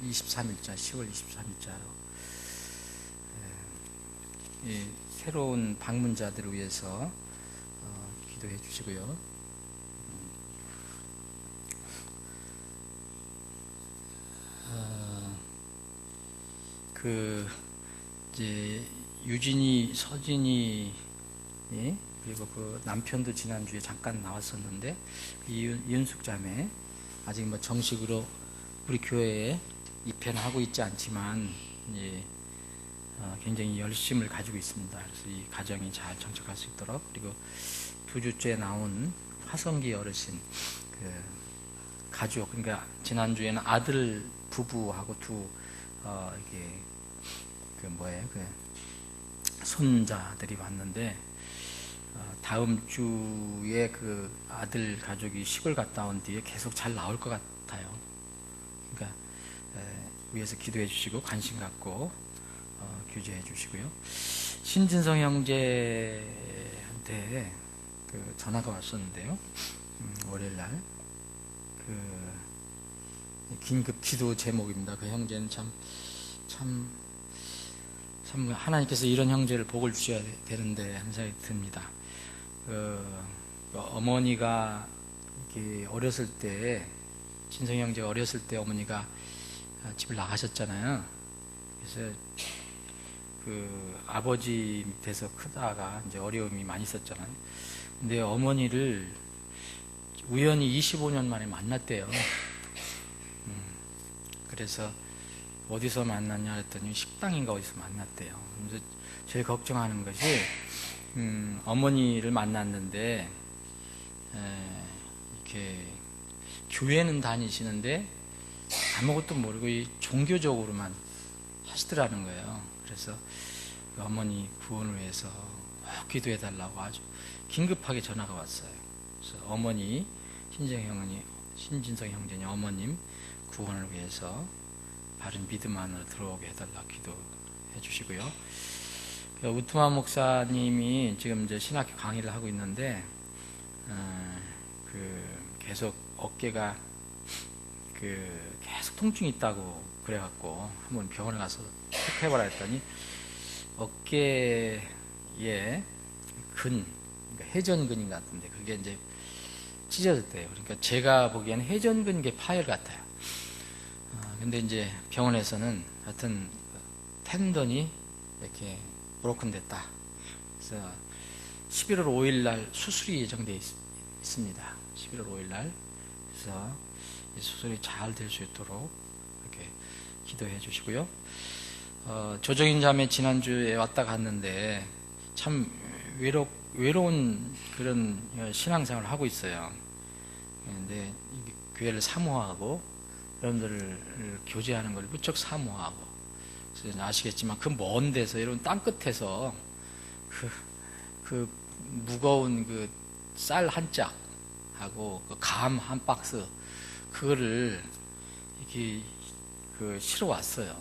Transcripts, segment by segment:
23일자, 10월 23일자로 새로운 방문자들을 위해서 기도해 주시고요. 이제 유진이, 서진이, 그리고 그 남편도 지난주에 잠깐 나왔었는데, 이은숙 자매 아직 뭐 정식으로 우리 교회에 입회하고 있지 않지만 굉장히 열심을 가지고 있습니다. 그래서 이 가정이 잘 정착할 수 있도록, 그리고 2주째 나온 화성기 어르신 가족, 그러니까 지난주에는 아들 부부하고 이게 손자들이 왔는데, 다음 주에 그 아들 가족이 시골 갔다 온 뒤에 계속 잘 나올 것 같아요. 그러니까 위에서 기도해 주시고 관심 갖고 규제해 주시고요. 신진성 형제한테 전화가 왔었는데요. 월요일날 긴급 기도 제목입니다. 그 형제는 참 하나님께서 이런 형제를 복을 주셔야 되는데 하는 생각이 듭니다. 어머니가 이렇게 어렸을 때, 진성 형제가 어렸을 때 어머니가 집을 나가셨잖아요. 그래서 아버지 밑에서 크다가 이제 어려움이 많이 있었잖아요. 근데 어머니를 우연히 25년 만에 만났대요. 그래서 어디서 만났냐 했더니 식당인가 어디서 만났대요. 그래서 제일 걱정하는 것이, 어머니를 만났는데 이렇게 교회는 다니시는데 아무것도 모르고 종교적으로만 하시더라는 거예요. 그래서 어머니 구원을 위해서 기도해 달라고 아주 긴급하게 전화가 왔어요. 그래서 어머니, 신진성 형제님 어머님 구원을 위해서 바른 믿음 안으로 들어오게 해달라 기도해 주시고요. 우트만 목사님이 지금 이제 신학교 강의를 하고 있는데, 계속 어깨가 계속 통증이 있다고 그래갖고 한번 병원에 가서 체크해보라 했더니 어깨에 그러니까 회전근인 같은데 그게 이제 찢어졌대요. 그러니까 제가 보기에는 회전근개 파열 같아요. 근데 이제 병원에서는 하여튼 텐던이 이렇게 브로큰 됐다. 그래서 11월 5일 날 수술이 예정되어 있습니다. 11월 5일 날. 그래서 수술이 잘 될 수 있도록 이렇게 기도해 주시고요. 조정인 자매 지난주에 왔다 갔는데 참 외로운 그런 신앙생활을 하고 있어요. 근데 교회를 사모하고 여러분들을 교제하는 걸 무척 사모하고, 그래서 아시겠지만 그 먼 데서, 여러분 땅 끝에서 그 무거운 쌀 한 짝하고 감 한 박스, 그거를 이렇게 실어 왔어요.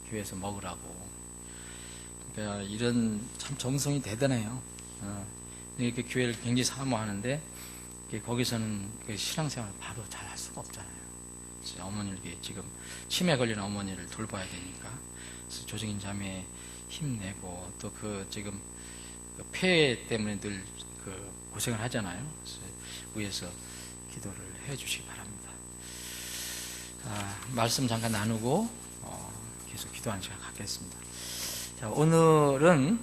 교회에서 먹으라고. 그러니까 이런 참 정성이 대단해요. 이렇게 교회를 굉장히 사모하는데 거기서는 신앙생활을 바로 잘 할 수가 없잖아요. 그래서 어머니를 지금 치매 걸린 어머니를 돌봐야 되니까, 그래서 조정인 자매 힘내고, 또 지금 폐 때문에 늘 고생을 하잖아요. 그래서 위에서 기도를 해 주시기 바랍니다. 말씀 잠깐 나누고 계속 기도하는 시간 갖겠습니다. 자, 오늘은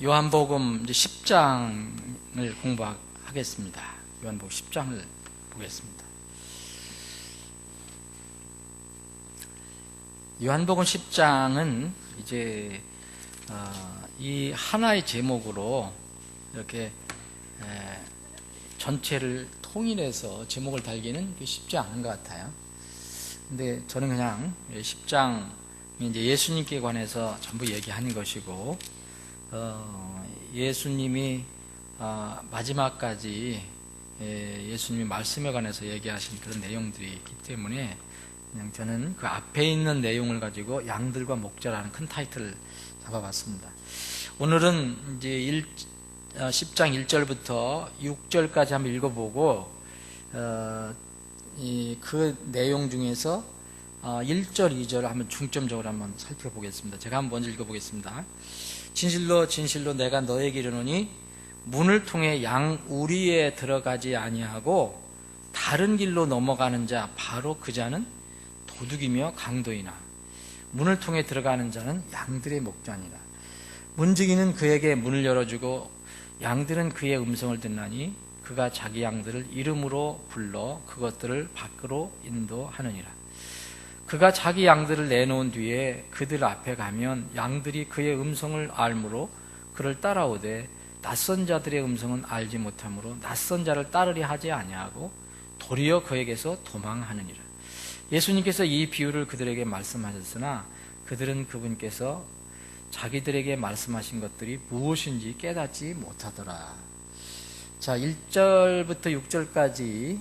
요한복음 이제 10장을 공부하겠습니다. 요한복음 10장을 보겠습니다. 요한복음 10장은 이제 이 하나의 제목으로 이렇게 전체를 통일해서 제목을 달기는 쉽지 않은 것 같아요. 근데 저는 그냥 10장 이제 예수님께 관해서 전부 얘기하는 것이고, 예수님이 마지막까지 예수님이 말씀에 관해서 얘기하신 그런 내용들이 있기 때문에 그냥 저는 그 앞에 있는 내용을 가지고 양들과 목자라는 큰 타이틀을 잡아봤습니다. 오늘은 이제 10장 1절부터 6절까지 한번 읽어보고 그 내용 중에서 1절, 2절을 한번 중점적으로 한번 살펴보겠습니다. 제가 한번 먼저 읽어보겠습니다. 진실로 진실로 내가 너에게 이르노니 문을 통해 양 우리에 들어가지 아니하고 다른 길로 넘어가는 자 바로 그 자는 도둑이며 강도이나 문을 통해 들어가는 자는 양들의 목자니라. 문지기는 그에게 문을 열어주고 양들은 그의 음성을 듣나니 그가 자기 양들을 이름으로 불러 그것들을 밖으로 인도하느니라. 그가 자기 양들을 내놓은 뒤에 그들 앞에 가면 양들이 그의 음성을 알므로 그를 따라오되 낯선 자들의 음성은 알지 못하므로 낯선 자를 따르려 하지 아니하고 도리어 그에게서 도망하느니라. 예수님께서 이 비유를 그들에게 말씀하셨으나 그들은 그분께서 자기들에게 말씀하신 것들이 무엇인지 깨닫지 못하더라. 자, 1절부터 6절까지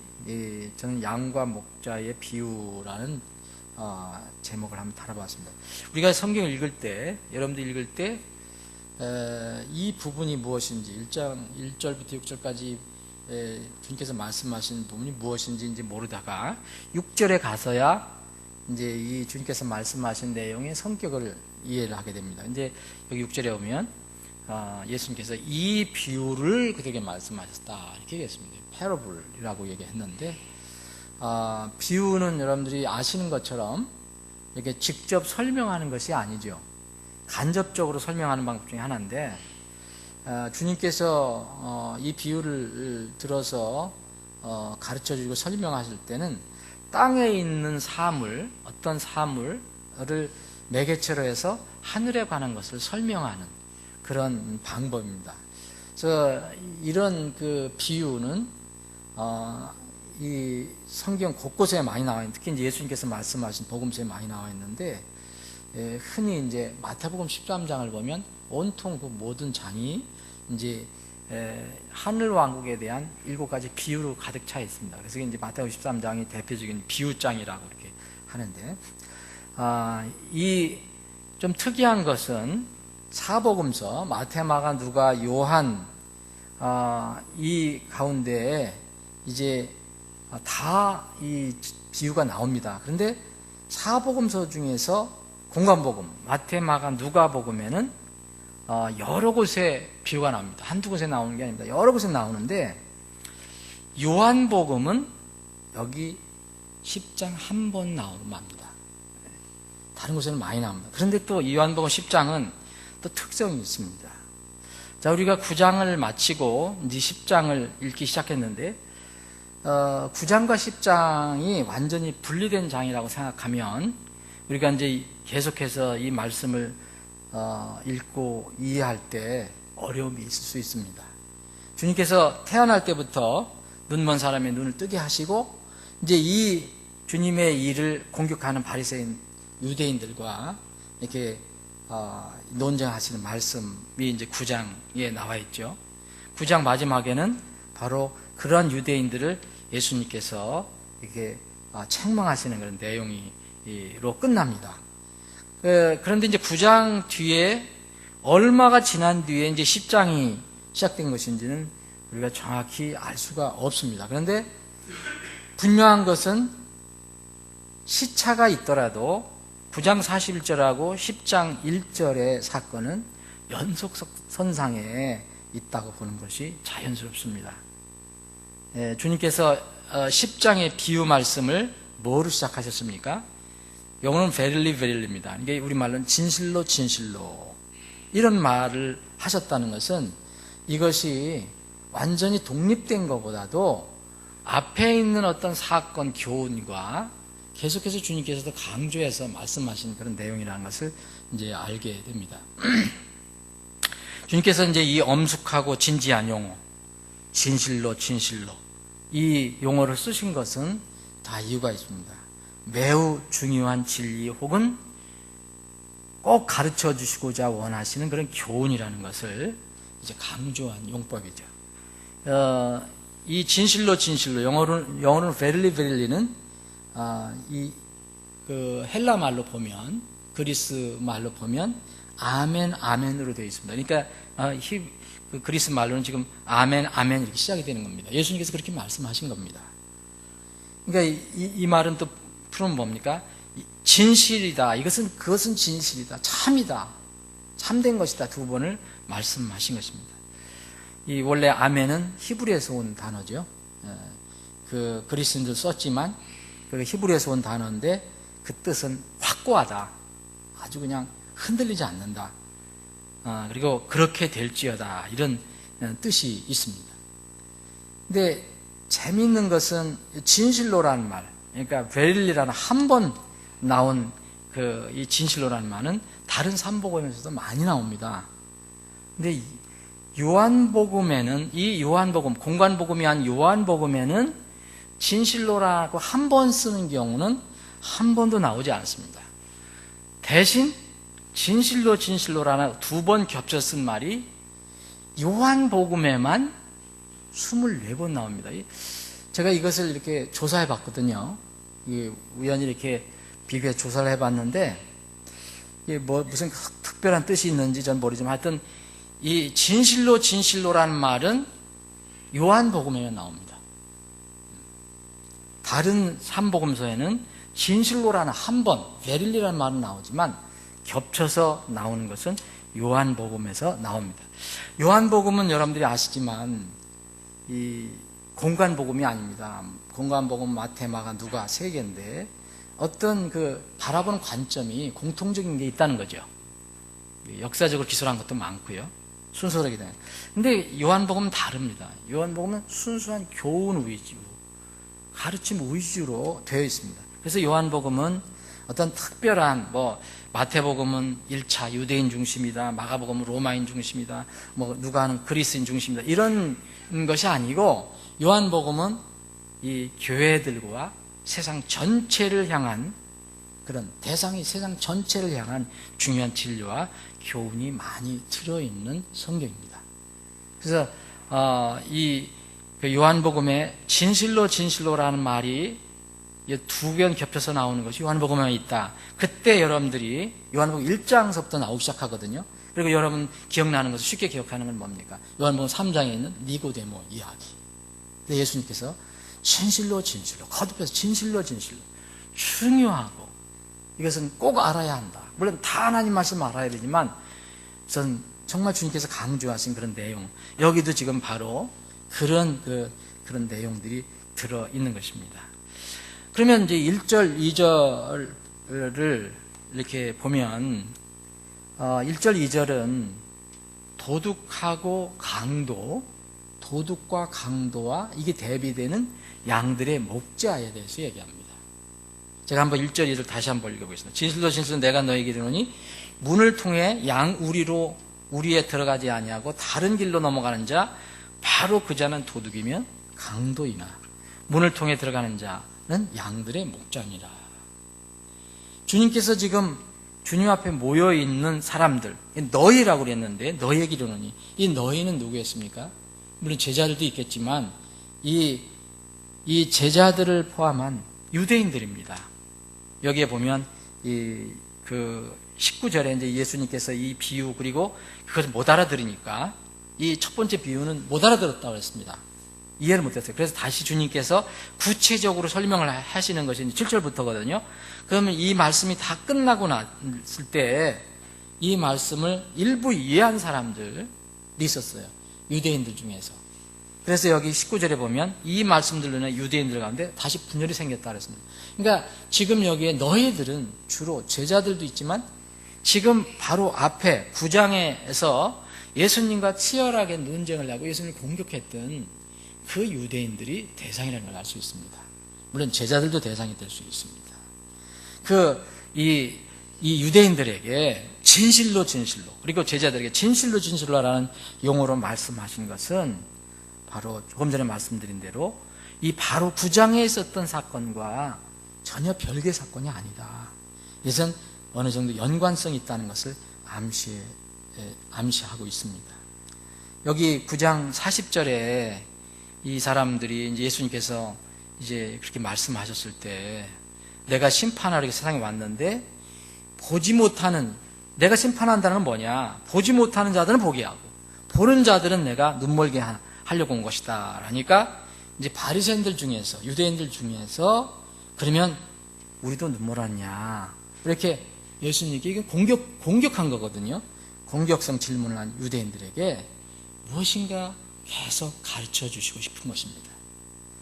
저는 양과 목자의 비유라는 제목을 한번 다뤄봤습니다. 우리가 성경을 읽을 때, 여러분들 읽을 때 이 부분이 무엇인지 1절부터 6절까지 주님께서 말씀하신 부분이 무엇인지 이제 모르다가 6절에 가서야 이제 이 주님께서 말씀하신 내용의 성격을 이해를 하게 됩니다. 이제 여기 6절에 오면 예수님께서 이 비유를 그들에게 말씀하셨다 이렇게 얘기했습니다. 패러블이라고 얘기했는데 비유는 여러분들이 아시는 것처럼 이렇게 직접 설명하는 것이 아니죠. 간접적으로 설명하는 방법 중에 하나인데 주님께서 이 비유를 들어서 가르쳐주고 설명하실 때는 땅에 있는 사물, 어떤 사물을 매개체로 해서 하늘에 관한 것을 설명하는 그런 방법입니다. 그래서 이런 그 비유는 이 성경 곳곳에 많이 나와 있는, 특히 이제 예수님께서 말씀하신 복음서에 많이 나와 있는데 흔히 이제 마태복음 13장을 보면 온통 그 모든 장이 이제 하늘 왕국에 대한 7가지 비유로 가득 차 있습니다. 그래서 이제 마태복음 13장이 대표적인 비유장이라고 이렇게 하는데 이 좀 특이한 것은 사복음서 마태, 마가, 누가, 요한 이 가운데에 이제 다 이 비유가 나옵니다. 그런데 사복음서 중에서 공관복음, 마태, 마가, 누가복음에는 여러 곳에 비유가 나옵니다. 한두 곳에 나오는 게 아닙니다. 여러 곳에 나오는데 요한복음은 여기 10장 한 번 나옵니다. 다른 곳에는 많이 나옵니다. 그런데 또 요한복음 10장은 또 특성이 있습니다. 자, 우리가 9장을 마치고 이제 10장을 읽기 시작했는데 9장과 10장이 완전히 분리된 장이라고 생각하면 우리가 이제 계속해서 이 말씀을 읽고 이해할 때 어려움이 있을 수 있습니다. 주님께서 태어날 때부터 눈먼 사람의 눈을 뜨게 하시고 이제 이 주님의 일을 공격하는 바리새인 유대인들과 이렇게 논쟁하시는 말씀이 이제 9장에 나와 있죠. 9장 마지막에는 바로 그런 유대인들을 예수님께서 이렇게 책망하시는 그런 내용으로 끝납니다. 그런데 이제 9장 뒤에 얼마가 지난 뒤에 이제 10장이 시작된 것인지는 우리가 정확히 알 수가 없습니다. 그런데 분명한 것은 시차가 있더라도 9장 41절하고 10장 1절의 사건은 연속선상에 있다고 보는 것이 자연스럽습니다. 주님께서 10장의 비유 말씀을 뭐로 시작하셨습니까? 영어는 verily very입니다. 이게 우리말로는 진실로 진실로 이런 말을 하셨다는 것은 이것이 완전히 독립된 것보다도 앞에 있는 어떤 사건 교훈과 계속해서 주님께서도 강조해서 말씀하신 그런 내용이라는 것을 이제 알게 됩니다. 주님께서 이제 이 엄숙하고 진지한 용어, 진실로 진실로 이 용어를 쓰신 것은 다 이유가 있습니다. 매우 중요한 진리 혹은 꼭 가르쳐 주시고자 원하시는 그런 교훈이라는 것을 이제 강조한 용법이죠. 이 진실로 진실로 영어로는 verily very는 이 헬라 말로 보면 그리스 말로 보면 아멘 아멘으로 되어 있습니다. 그러니까 그리스 말로는 지금 아멘 아멘 이렇게 시작이 되는 겁니다. 예수님께서 그렇게 말씀하신 겁니다. 그러니까 이 말은 또 풀은 뭡니까? 진실이다. 그것은 진실이다. 참이다. 참된 것이다. 두 번을 말씀하신 것입니다. 이 원래 아멘은 히브리에서 온 단어죠. 그 그리스인들 썼지만 그 히브리에서 온 단어인데 그 뜻은 확고하다. 아주 그냥 흔들리지 않는다. 그리고 그렇게 될지어다. 이런 뜻이 있습니다. 근데 재미있는 것은 진실로라는 말, 그러니까 베릴리라는 한 번 나온 이 진실로라는 말은 다른 삼복음에서도 많이 나옵니다. 근데 요한복음에는 공관복음이 한 요한복음에는 진실로라고 한 번 쓰는 경우는 한 번도 나오지 않습니다. 대신 진실로라는 두 번 겹쳐 쓴 말이 요한복음에만 24번 나옵니다. 제가 이것을 이렇게 조사해 봤거든요. 우연히 이렇게 비교해 조사를 해 봤는데, 이게 무슨 특별한 뜻이 있는지 전 모르지만 하여튼, 이 진실로라는 말은 요한복음에만 나옵니다. 다른 삼복음서에는 진실로라는 한 번, 베릴리라는 말은 나오지만, 겹쳐서 나오는 것은 요한복음에서 나옵니다. 요한복음은 여러분들이 아시지만, 이 공관복음이 아닙니다. 공관복음, 마태, 마가, 누가 세 개인데 어떤 바라보는 관점이 공통적인 게 있다는 거죠. 역사적으로 기술한 것도 많고요. 순서대로 되는. 근데 요한복음은 다릅니다. 요한복음은 순수한 교훈 위주, 가르침 위주로 되어 있습니다. 그래서 요한복음은 어떤 특별한 마태복음은 1차 유대인 중심이다, 마가복음은 로마인 중심이다, 누가는 그리스인 중심이다, 이런 것이 아니고 요한복음은 이 교회들과 세상 전체를 향한 그런 대상이 세상 전체를 향한 중요한 진리와 교훈이 많이 들어있는 성경입니다. 그래서 이 요한복음에 진실로라는 말이 두 번 겹쳐서 나오는 것이 요한복음에 있다. 그때 여러분들이 요한복음 1장서부터 나오기 시작하거든요. 그리고 여러분 기억나는 것을 쉽게 기억하는 건 뭡니까? 요한복음 3장에 있는 니고데모 이야기. 근데 예수님께서 진실로 거듭해서 진실로 중요하고 이것은 꼭 알아야 한다. 물론 다 하나님 말씀 알아야 되지만 전 정말 주님께서 강조하신 그런 내용, 여기도 지금 바로 그런 내용들이 들어있는 것입니다. 그러면 이제 1절, 2절을 이렇게 보면 1절, 2절은 도둑과 강도와 이게 대비되는 양들의 목자에 대해서 얘기합니다. 제가 한번 1절, 2절 다시 한번 읽어보겠습니다. 진실로 내가 너에게 이르노니 문을 통해 양 우리에 들어가지 아니하고 다른 길로 넘어가는 자 바로 그 자는 도둑이며 강도이나 문을 통해 들어가는 자는 양들의 목자니라. 주님께서 지금 주님 앞에 모여있는 사람들, 너희라고 그랬는데 너희에게 이르노니, 이 너희는 누구였습니까? 물론 제자들도 있겠지만 이 제자들을 포함한 유대인들입니다. 여기에 보면 19절에 이제 예수님께서 이 비유, 그리고 그것을 못 알아들으니까 이 첫 번째 비유는 못 알아들었다고 했습니다. 이해를 못했어요. 그래서 다시 주님께서 구체적으로 설명을 하시는 것이 7절부터거든요. 그러면 이 말씀이 다 끝나고 났을 때 이 말씀을 일부 이해한 사람들이 있었어요. 유대인들 중에서. 그래서 여기 19절에 보면 이 말씀들로 유대인들 가운데 다시 분열이 생겼다 그랬습니다. 그러니까 지금 여기에 너희들은 주로 제자들도 있지만 지금 바로 앞에 9장에서 예수님과 치열하게 논쟁을 하고 예수님을 공격했던 그 유대인들이 대상이라는 걸 알 수 있습니다. 물론 제자들도 대상이 될 수 있습니다. 이 유대인들에게 진실로 그리고 제자들에게 진실로라는 용어로 말씀하신 것은 바로 조금 전에 말씀드린 대로 이 바로 9장에 있었던 사건과 전혀 별개의 사건이 아니다. 이것은 어느 정도 연관성이 있다는 것을 암시하고 있습니다. 여기 9장 40절에 이 사람들이 이제 예수님께서 이제 그렇게 말씀하셨을 때 내가 심판하러 세상에 왔는데 내가 심판한다는 건 뭐냐? 보지 못하는 자들은 보게 하고 보는 자들은 내가 눈멀게 하려고 온 것이다. 그러니까 이제 바리새인들 중에서, 유대인들 중에서 그러면 우리도 눈물 왔냐 이렇게 예수님께 공격한 거거든요. 공격성 질문을 한 유대인들에게 무엇인가 계속 가르쳐 주시고 싶은 것입니다.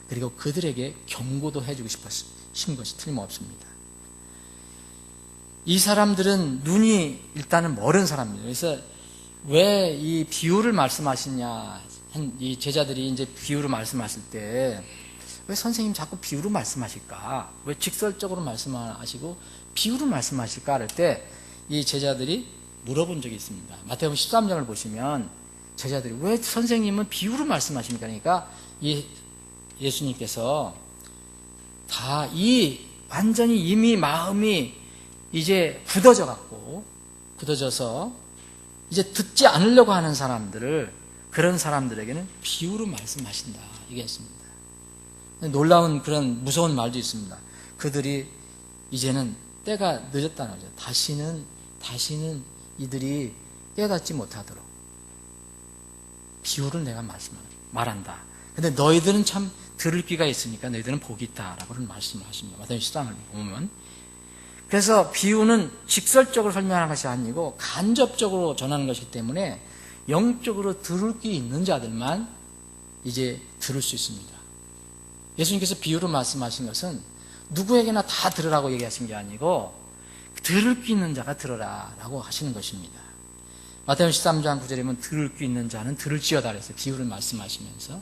그리고 그들에게 경고도 해주고 싶으신 것이 틀림없습니다. 이 사람들은 눈이 일단은 멀은 사람입니다. 그래서 왜 이 비유를 말씀하시냐, 이 제자들이 이제 비유를 말씀하실 때 왜 선생님 자꾸 비유로 말씀하실까? 왜 직설적으로 말씀하시고 비유로 말씀하실까? 할 때 이 제자들이 물어본 적이 있습니다. 마태복음 13장을 보시면 제자들이 왜 선생님은 비유로 말씀하십니까? 그러니까 예수님께서 다 완전히 이미 마음이 이제 굳어져서 이제 듣지 않으려고 하는 그런 사람들에게는 비유로 말씀하신다. 얘기했습니다. 놀라운 그런 무서운 말도 있습니다. 그들이 이제는 때가 늦었다는 거죠. 다시는 이들이 깨닫지 못하도록 비유를 내가 말한다. 근데 너희들은 참 들을 귀가 있으니까 너희들은 복이 있다라고 말씀을 하십니다. 마태복음 13장을 보면. 그래서 비유는 직설적으로 설명하는 것이 아니고 간접적으로 전하는 것이기 때문에 영적으로 들을 귀 있는 자들만 이제 들을 수 있습니다. 예수님께서 비유로 말씀하신 것은 누구에게나 다 들으라고 얘기하신 게 아니고 들을 귀 있는 자가 들어라라고 하시는 것입니다. 마태복음 13장 9절에 보면 들을 귀 있는 자는 들을지어다 그래서 비유를 말씀하시면서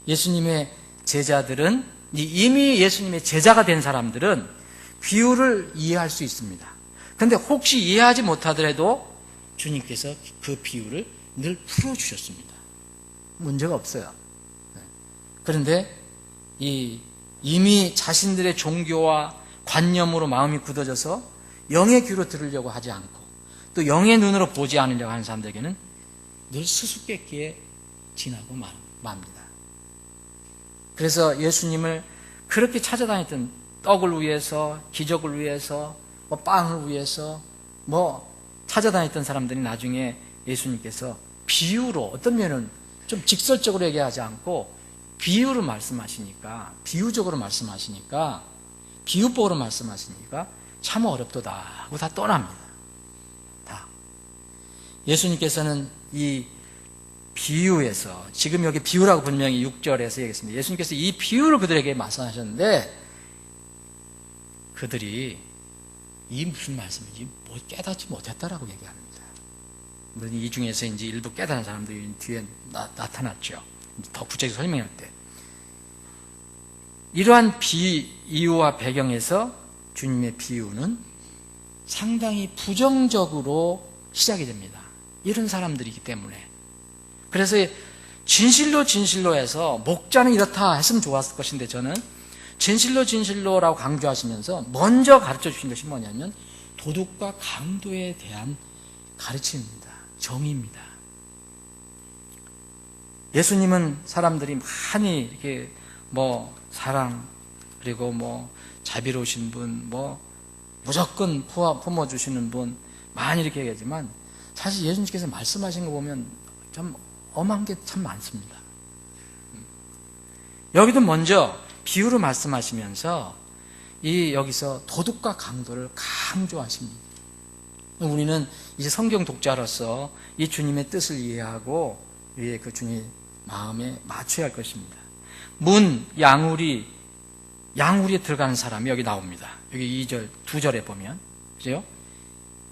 예수님의 제자들은 이미 예수님의 제자가 된 사람들은 비유를 이해할 수 있습니다. 그런데 혹시 이해하지 못하더라도 주님께서 그 비유를 늘 풀어주셨습니다. 문제가 없어요. 그런데 이미 자신들의 종교와 관념으로 마음이 굳어져서 영의 귀로 들으려고 하지 않고 또 영의 눈으로 보지 않으려고 하는 사람들에게는 늘 수수께끼에 지나고 맙니다. 그래서 예수님을 그렇게 찾아다녔던 떡을 위해서, 기적을 위해서, 빵을 위해서 찾아다녔던 사람들이 나중에 예수님께서 비유로 어떤 면은 좀 직설적으로 얘기하지 않고 비유로 말씀하시니까, 비유적으로 말씀하시니까, 비유법으로 말씀하시니까 참 어렵도다 하고 다 떠납니다. 다. 예수님께서는 이 비유에서, 지금 여기 비유라고 분명히 6절에서 얘기했습니다. 예수님께서 이 비유를 그들에게 말씀하셨는데 그들이 이 무슨 말씀인지 깨닫지 못했다라고 얘기합니다. 물론 이 중에서 이제 일부 깨달은 사람들이 뒤에 나타났죠. 더 구체적으로 설명할 때. 이러한 이유와 배경에서 주님의 비유는 상당히 부정적으로 시작이 됩니다. 이런 사람들이기 때문에. 그래서 진실로 해서 목자는 이렇다 했으면 좋았을 것인데 저는 진실로라고 강조하시면서 먼저 가르쳐 주신 것이 뭐냐면 도둑과 강도에 대한 가르침입니다. 정의입니다. 예수님은 사람들이 많이 이렇게 사랑 그리고 자비로우신 분 무조건 품어주시는 분 많이 이렇게 얘기하지만 사실 예수님께서 말씀하신 거 보면 참 엄한 게 참 많습니다. 여기도 먼저 비유로 말씀하시면서 여기서 도둑과 강도를 강조하십니다. 우리는 이제 성경 독자로서 이 주님의 뜻을 이해하고 그 주님 마음에 맞춰야 할 것입니다. 양우리에 들어가는 사람이 여기 나옵니다. 여기 2절에 보면 그죠?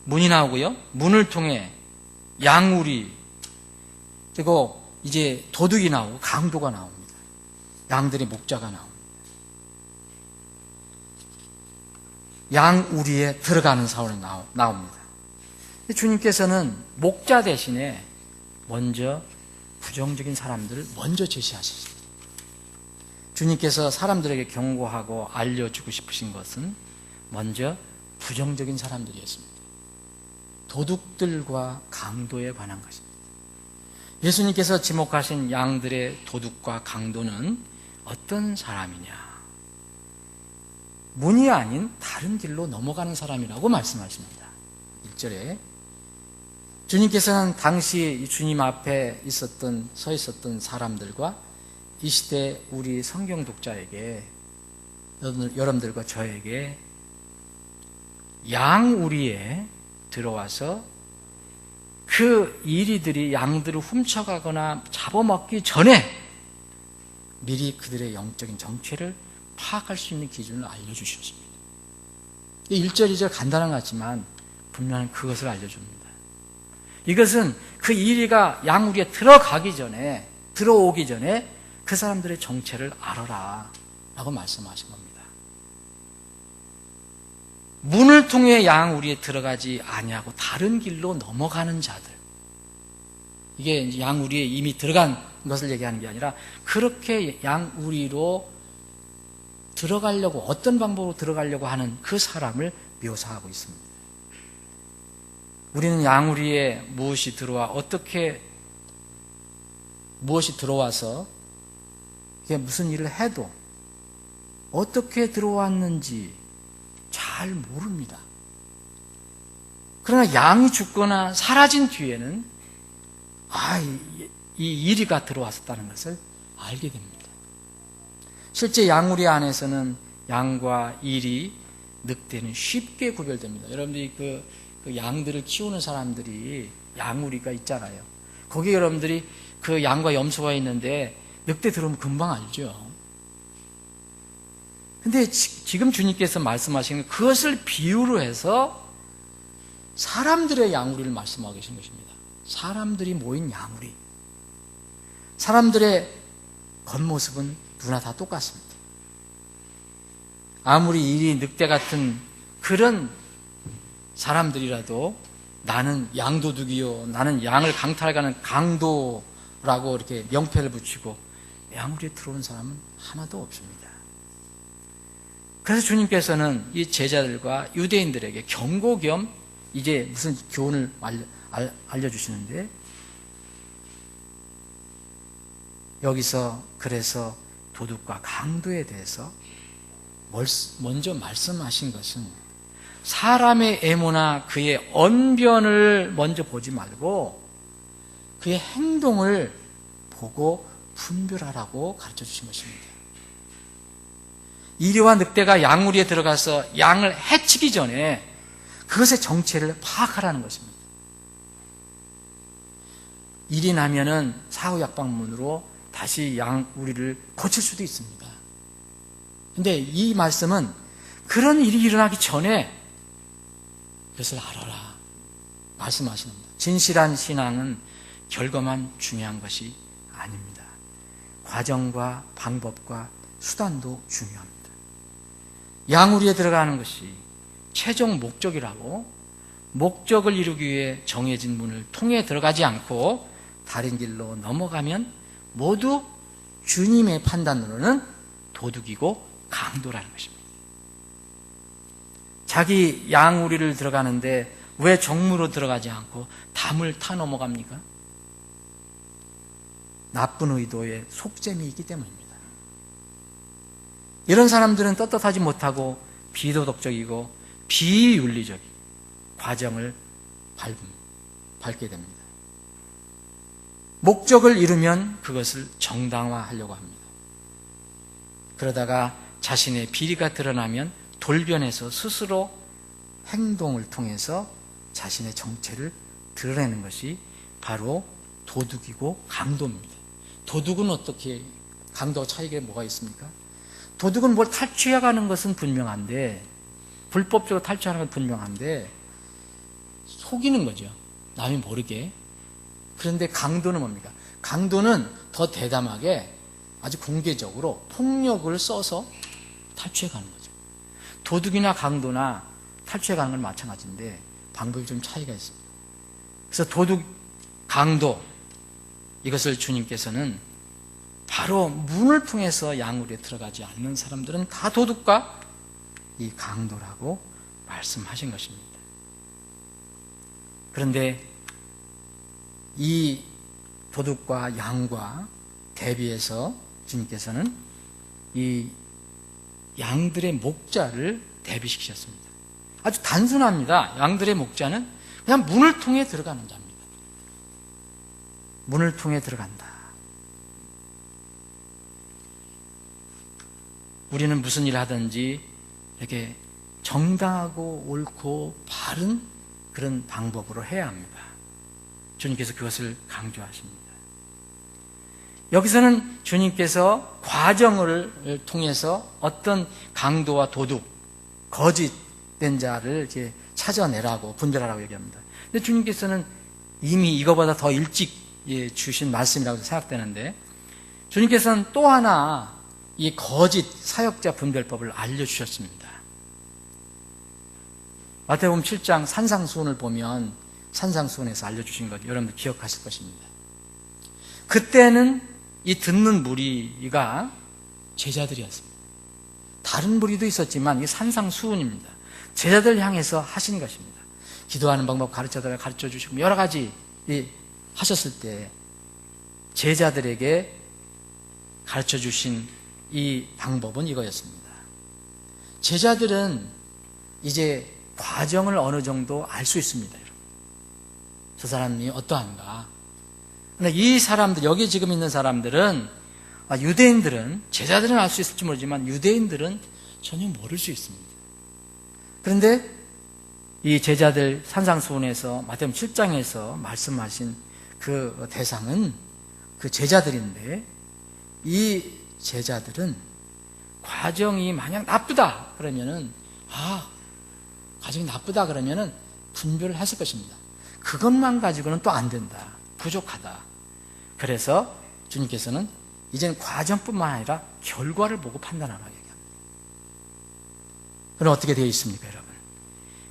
문이 나오고요. 문을 통해 양우리 그리고 이제 도둑이 나오고 강도가 나옵니다. 양들의 목자가 나옵니다. 양우리에 들어가는 사원이 나옵니다. 주님께서는 목자 대신에 먼저 부정적인 사람들을 먼저 제시하셨습니다. 주님께서 사람들에게 경고하고 알려주고 싶으신 것은 먼저 부정적인 사람들이었습니다. 도둑들과 강도에 관한 것입니다. 예수님께서 지목하신 양들의 도둑과 강도는 어떤 사람이냐? 문이 아닌 다른 길로 넘어가는 사람이라고 말씀하십니다. 1절에 주님께서는 당시 주님 앞에 서 있었던 사람들과 이 시대 우리 성경 독자에게, 여러분들과 저에게 양우리에 들어와서 그 이리들이 양들을 훔쳐가거나 잡아먹기 전에 미리 그들의 영적인 정체를 파악할 수 있는 기준을 알려주셨습니다. 1절, 2절 간단한 것 같지만 분명히 그것을 알려줍니다. 이것은 그 이리가 양우리에 들어오기 전에 그 사람들의 정체를 알아라 라고 말씀하신 겁니다. 문을 통해 양우리에 들어가지 아니하고 다른 길로 넘어가는 자들, 이게 이제 양우리에 이미 들어간 것을 얘기하는 게 아니라 그렇게 양우리로 들어가려고, 어떤 방법으로 들어가려고 하는 그 사람을 묘사하고 있습니다. 우리는 양우리에 무엇이 들어와서 이게 무슨 일을 해도 어떻게 들어왔는지 잘 모릅니다. 그러나 양이 죽거나 사라진 뒤에는 이 이리가 들어왔었다는 것을 알게 됩니다. 실제 양우리 안에서는 양과 이리, 늑대는 쉽게 구별됩니다. 여러분들이 그 양들을 키우는 사람들이 양우리가 있잖아요. 거기에 여러분들이 그 양과 염소가 있는데 늑대 들어오면 금방 알죠. 근데 지금 주님께서 말씀하시는 그것을 비유로 해서 사람들의 양우리를 말씀하고 계신 것입니다. 사람들이 모인 양우리. 사람들의 겉모습은 누구나 다 똑같습니다. 아무리 이리 늑대 같은 그런 사람들이라도 나는 양도둑이요, 나는 양을 강탈하는 강도라고 이렇게 명패를 붙이고 양우리에 들어오는 사람은 하나도 없습니다. 그래서 주님께서는 이 제자들과 유대인들에게 경고 겸 이제 무슨 교훈을 알려주시는데, 여기서 그래서 도둑과 강도에 대해서 먼저 말씀하신 것은 사람의 애모나 그의 언변을 먼저 보지 말고 그의 행동을 보고 분별하라고 가르쳐 주신 것입니다. 이리와 늑대가 양우리에 들어가서 양을 해치기 전에 그것의 정체를 파악하라는 것입니다. 일이 나면은 사후약방문으로 다시 양우리를 고칠 수도 있습니다. 근데 이 말씀은 그런 일이 일어나기 전에 그것을 알아라 말씀하시는 겁니다. 진실한 신앙은 결과만 중요한 것이 아닙니다. 과정과 방법과 수단도 중요합니다. 양우리에 들어가는 것이 최종 목적이라고, 목적을 이루기 위해 정해진 문을 통해 들어가지 않고 다른 길로 넘어가면 모두 주님의 판단으로는 도둑이고 강도라는 것입니다. 자기 양우리를 들어가는데 왜 정무로 들어가지 않고 담을 타 넘어갑니까? 나쁜 의도의 속셈이 있기 때문입니다. 이런 사람들은 떳떳하지 못하고 비도덕적이고 비윤리적인 과정을 밟게 됩니다. 목적을 이루면 그것을 정당화하려고 합니다. 그러다가 자신의 비리가 드러나면 돌변해서 스스로 행동을 통해서 자신의 정체를 드러내는 것이 바로 도둑이고 강도입니다. 도둑은 어떻게, 강도와 차이가 뭐가 있습니까? 도둑은 뭘 탈취해가는 것은 분명한데, 불법적으로 탈취하는 건 분명한데 속이는 거죠. 남이 모르게. 그런데 강도는 뭡니까? 강도는 더 대담하게 아주 공개적으로 폭력을 써서 탈취해가는 거죠. 도둑이나 강도나 탈취해가는 건 마찬가지인데 방법이 좀 차이가 있습니다. 그래서 도둑, 강도, 이것을 주님께서는 바로 문을 통해서 양우리에 들어가지 않는 사람들은 다 도둑과 이 강도라고 말씀하신 것입니다. 그런데 이 도둑과 양과 대비해서 주님께서는 이 양들의 목자를 대비시키셨습니다. 아주 단순합니다. 양들의 목자는 그냥 문을 통해 들어가는 자입니다. 문을 통해 들어간다. 우리는 무슨 일을 하든지 이렇게 정당하고 옳고 바른 그런 방법으로 해야 합니다. 주님께서 그것을 강조하십니다. 여기서는 주님께서 과정을 통해서 어떤 강도와 도둑, 거짓된 자를 이제 찾아내라고, 분별하라고 얘기합니다. 근데 주님께서는 이미 이거보다 더 일찍 주신 말씀이라고 생각되는데, 주님께서는 또 하나 이 거짓 사역자 분별법을 알려주셨습니다. 마태복음 7장 산상수훈을 보면 산상수훈에서 알려주신 것 여러분들 기억하실 것입니다. 그때는 이 듣는 무리가 제자들이었습니다. 다른 무리도 있었지만 이게 산상수훈입니다. 제자들 향해서 하신 것입니다. 기도하는 방법 가르쳐 주시고 여러 가지 하셨을 때 제자들에게 가르쳐 주신 이 방법은 이거였습니다. 제자들은 이제 과정을 어느 정도 알 수 있습니다. 여러분. 저 사람이 어떠한가. 근데 이 사람들, 여기 지금 있는 사람들은, 유대인들은, 제자들은 알 수 있을지 모르지만 유대인들은 전혀 모를 수 있습니다. 그런데 이 제자들 산상수훈에서 마태복음 7장에서 말씀하신 그 대상은 그 제자들인데, 이 제자들은 과정이 만약 나쁘다 그러면은 과정이 나쁘다 그러면은 분별을 했을 것입니다. 그것만 가지고는 또 안 된다. 부족하다. 그래서 주님께서는 이제는 과정뿐만 아니라 결과를 보고 판단하라고 얘기합니다. 그럼 어떻게 되어 있습니까, 여러분?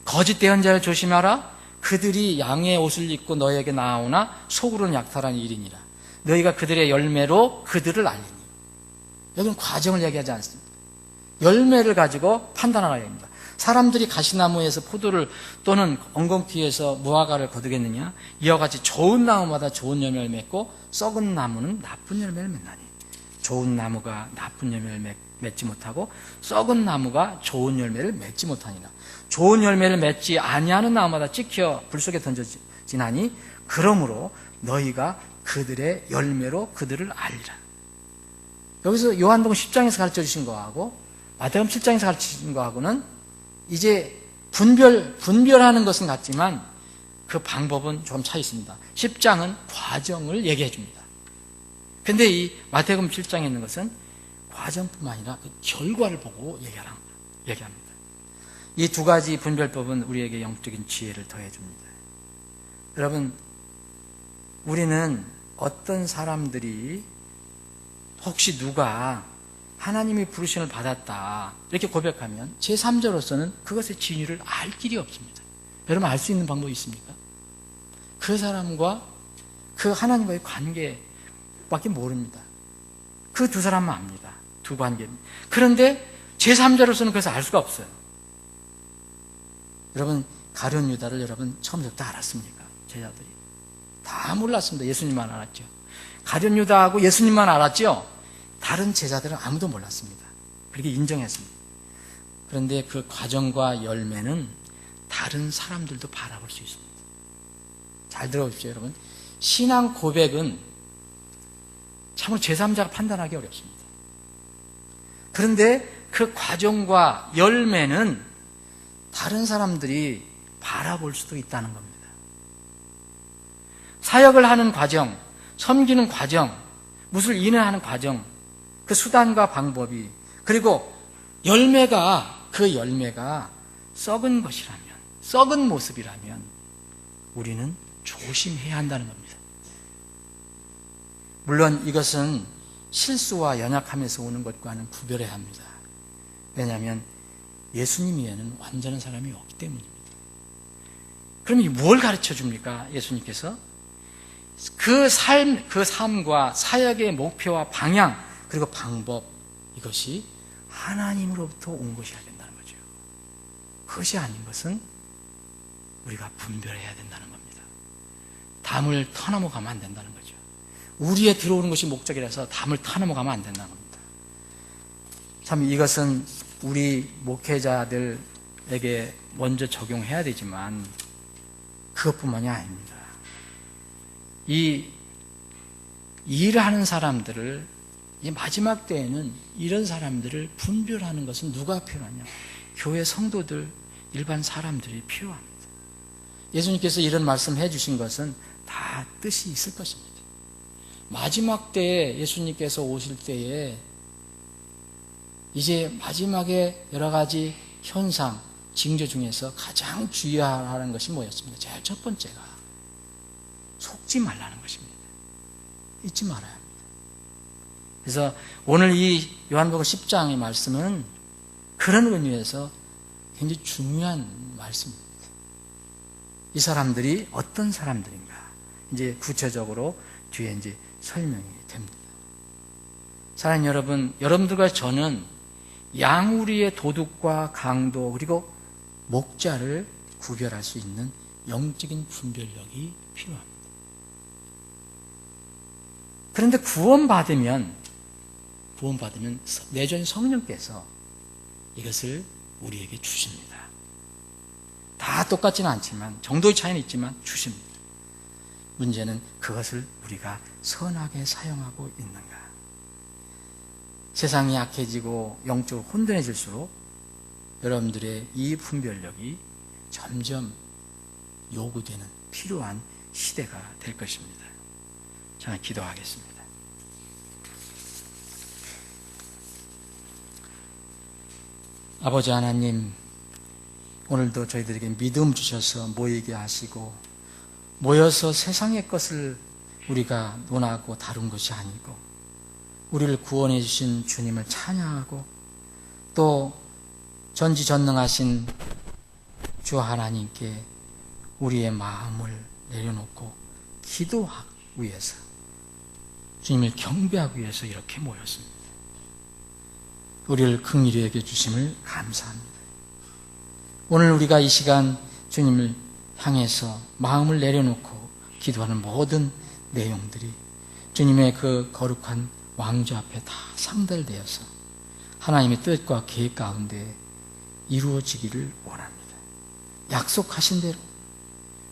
거짓 대언자를 조심하라. 그들이 양의 옷을 입고 너에게 나오나 속으로는 약탈한 일이니라. 너희가 그들의 열매로 그들을 알리니. 여기는 과정을 얘기하지 않습니다. 열매를 가지고 판단하라고 합니다. 사람들이 가시나무에서 포도를 또는 엉겅퀴에서 무화과를 거두겠느냐? 이와 같이 좋은 나무마다 좋은 열매를 맺고 썩은 나무는 나쁜 열매를 맺나니. 좋은 나무가 나쁜 열매를 맺지 못하고 썩은 나무가 좋은 열매를 맺지 못하니라. 좋은 열매를 맺지 아니하는 나무마다 찍혀 불 속에 던져지나니 그러므로 너희가 그들의 열매로 그들을 알리라. 여기서 요한복음 10장에서 가르쳐 주신 거하고 마태복음 7장에서 가르쳐 주신 거하고는 이제 분별하는 것은 같지만 그 방법은 조금 차이 있습니다. 10장은 과정을 얘기해 줍니다. 근데 이 마태복음 7장에 있는 것은 과정뿐만 아니라 그 결과를 보고 얘기합니다. 이 두 가지 분별법은 우리에게 영적인 지혜를 더해 줍니다. 여러분, 우리는 어떤 사람들이 혹시 누가 하나님이 부르심을 받았다 이렇게 고백하면 제3자로서는 그것의 진위를 알 길이 없습니다. 여러분 알 수 있는 방법이 있습니까? 그 사람과 그 하나님과의 관계밖에 모릅니다. 그 두 사람만 압니다. 두 관계입니다. 그런데 제3자로서는 그것을 알 수가 없어요. 여러분 가룟 유다를 여러분 처음부터 알았습니까? 제자들이 다 몰랐습니다. 예수님만 알았죠. 가룟 유다하고 예수님만 알았죠. 다른 제자들은 아무도 몰랐습니다. 그렇게 인정했습니다. 그런데 그 과정과 열매는 다른 사람들도 바라볼 수 있습니다. 잘 들어보십시오, 여러분. 신앙 고백은 참으로 제3자가 판단하기 어렵습니다. 그런데 그 과정과 열매는 다른 사람들이 바라볼 수도 있다는 겁니다. 사역을 하는 과정, 섬기는 과정, 무엇을 인하하는 과정, 그 수단과 방법이, 그리고 그 열매가 썩은 것이라면, 썩은 모습이라면 우리는 조심해야 한다는 겁니다. 물론 이것은 실수와 연약함에서 오는 것과는 구별해야 합니다. 왜냐하면 예수님 외에는 완전한 사람이 없기 때문입니다. 그럼 뭘 가르쳐 줍니까? 예수님께서 그 삶과 사역의 목표와 방향 그리고 방법, 이것이 하나님으로부터 온 것이어야 된다는 거죠. 그것이 아닌 것은 우리가 분별해야 된다는 겁니다. 담을 터넘어가면 안 된다는 거죠. 우리에 들어오는 것이 목적이라서 담을 터넘어가면 안 된다는 겁니다. 참 이것은 우리 목회자들에게 먼저 적용해야 되지만 그것뿐만이 아닙니다. 이 일을 하는 사람들을 이 마지막 때에는 이런 사람들을 분별하는 것은 누가 필요하냐? 교회 성도들, 일반 사람들이 필요합니다. 예수님께서 이런 말씀해 주신 것은 다 뜻이 있을 것입니다. 마지막 때에 예수님께서 오실 때에 이제 마지막에 여러 가지 현상, 징조 중에서 가장 주의하라는 것이 뭐였습니까? 제일 첫 번째가 속지 말라는 것입니다. 잊지 말아야 합니다. 그래서 오늘 이 요한복음 10장의 말씀은 그런 의미에서 굉장히 중요한 말씀입니다. 이 사람들이 어떤 사람들인가? 이제 구체적으로 뒤에 이제 설명이 됩니다. 사랑하는 여러분, 여러분들과 저는 양우리의 도둑과 강도 그리고 목자를 구별할 수 있는 영적인 분별력이 필요합니다. 그런데 구원받으면 내전 성령께서 이것을 우리에게 주십니다. 다 똑같지는 않지만 정도의 차이는 있지만 주십니다. 문제는 그것을 우리가 선하게 사용하고 있는가? 세상이 약해지고 영적으로 혼돈해질수록 여러분들의 이 분별력이 점점 요구되는 필요한 시대가 될 것입니다. 저는 기도하겠습니다. 아버지 하나님, 오늘도 저희들에게 믿음 주셔서 모이게 하시고 모여서 세상의 것을 우리가 논하고 다룬 것이 아니고 우리를 구원해 주신 주님을 찬양하고 또 전지전능하신 주 하나님께 우리의 마음을 내려놓고 기도하기 위해서 주님을 경배하기 위해서 이렇게 모였습니다. 우리를 긍휼히 여겨 주심을 감사합니다. 오늘 우리가 이 시간 주님을 향해서 마음을 내려놓고 기도하는 모든 내용들이 주님의 그 거룩한 왕좌 앞에 다 상달되어서 하나님의 뜻과 계획 가운데 이루어지기를 원합니다. 약속하신 대로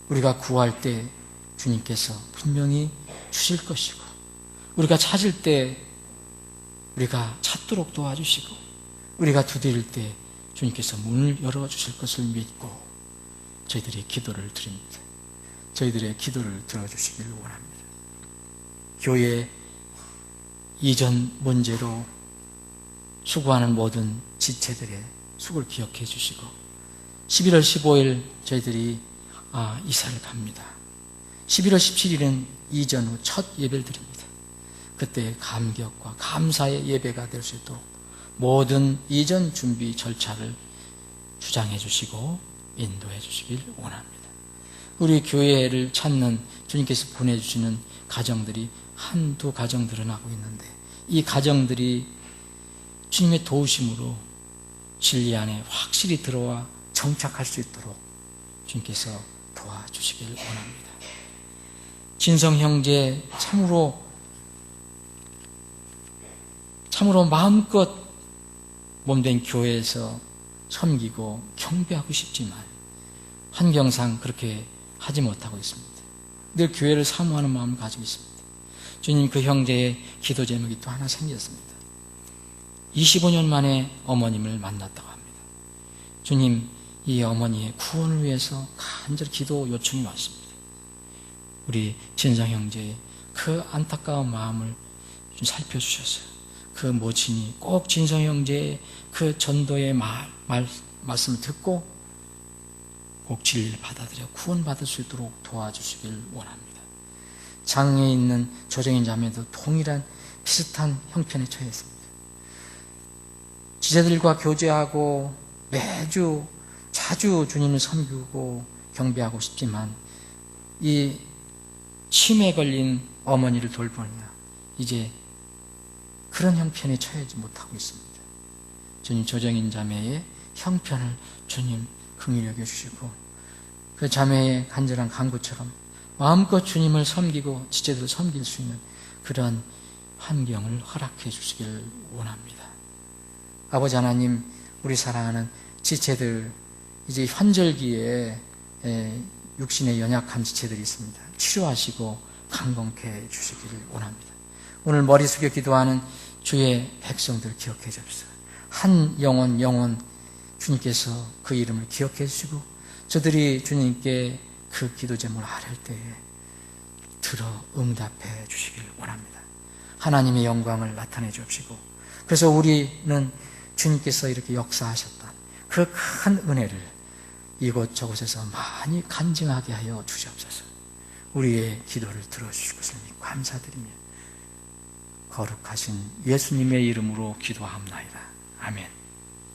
우리가 구할 때 주님께서 분명히 주실 것이고 우리가 찾을 때 우리가 찾도록 도와주시고 우리가 두드릴 때 주님께서 문을 열어주실 것을 믿고 저희들의 기도를 드립니다. 저희들의 기도를 들어주시길 원합니다. 교회 이전 문제로 수고하는 모든 지체들의 수고를 기억해 주시고 11월 15일 저희들이 이사를 갑니다. 11월 17일은 이전 후 첫 예배를 드립니다. 그때 감격과 감사의 예배가 될 수 있도록 모든 이전 준비 절차를 주장해 주시고 인도해 주시길 원합니다. 우리 교회를 찾는 주님께서 보내주시는 가정들이 한두 가정 늘어나고 있는데 이 가정들이 주님의 도우심으로 진리 안에 확실히 들어와 정착할 수 있도록 주님께서 도와주시길 원합니다. 진성 형제 참으로 마음껏 몸된 교회에서 섬기고 경배하고 싶지만 환경상 그렇게 하지 못하고 있습니다. 늘 교회를 사모하는 마음을 가지고 있습니다. 주님, 그 형제의 기도 제목이 또 하나 생겼습니다. 25년 만에 어머님을 만났다고 합니다. 주님, 이 어머니의 구원을 위해서 간절히 기도 요청이 왔습니다. 우리 진성 형제의 그 안타까운 마음을 좀 살펴주셨어요. 그 모친이 꼭 진성 형제의 그 전도의 말씀을 듣고 꼭 진리를 받아들여 구원받을 수 있도록 도와주시길 원합니다. 장애에 있는 조정인 자매도 동일한 비슷한 형편에 처했습니다. 지체들과 교제하고 매주 자주 주님을 섬기고 경배하고 싶지만 이 치매에 걸린 어머니를 돌보느냐 이제 그런 형편에 처하지 못하고 있습니다. 주님, 조정인 자매의 형편을 주님 긍휼히 여겨주시고 그 자매의 간절한 간구처럼 마음껏 주님을 섬기고 지체들을 섬길 수 있는 그런 환경을 허락해 주시길 원합니다. 아버지 하나님, 우리 사랑하는 지체들 이제 환절기에 육신에 연약한 지체들이 있습니다. 치료하시고 강건케 해 주시기를 원합니다. 오늘 머리 숙여 기도하는 주의 백성들 기억해 주옵소서. 한 영혼 주님께서 그 이름을 기억해 주시고 저들이 주님께 그 기도 제목을 아뢰 때에 들어 응답해 주시길 원합니다. 하나님의 영광을 나타내 주옵시고 그래서 우리는 주님께서 이렇게 역사하셨던 그 큰 은혜를 이곳저곳에서 많이 간증하게 하여 주시옵소서. 우리의 기도를 들어주실 것을 믿고 감사드리며 거룩하신 예수님의 이름으로 기도합나이다. 아멘.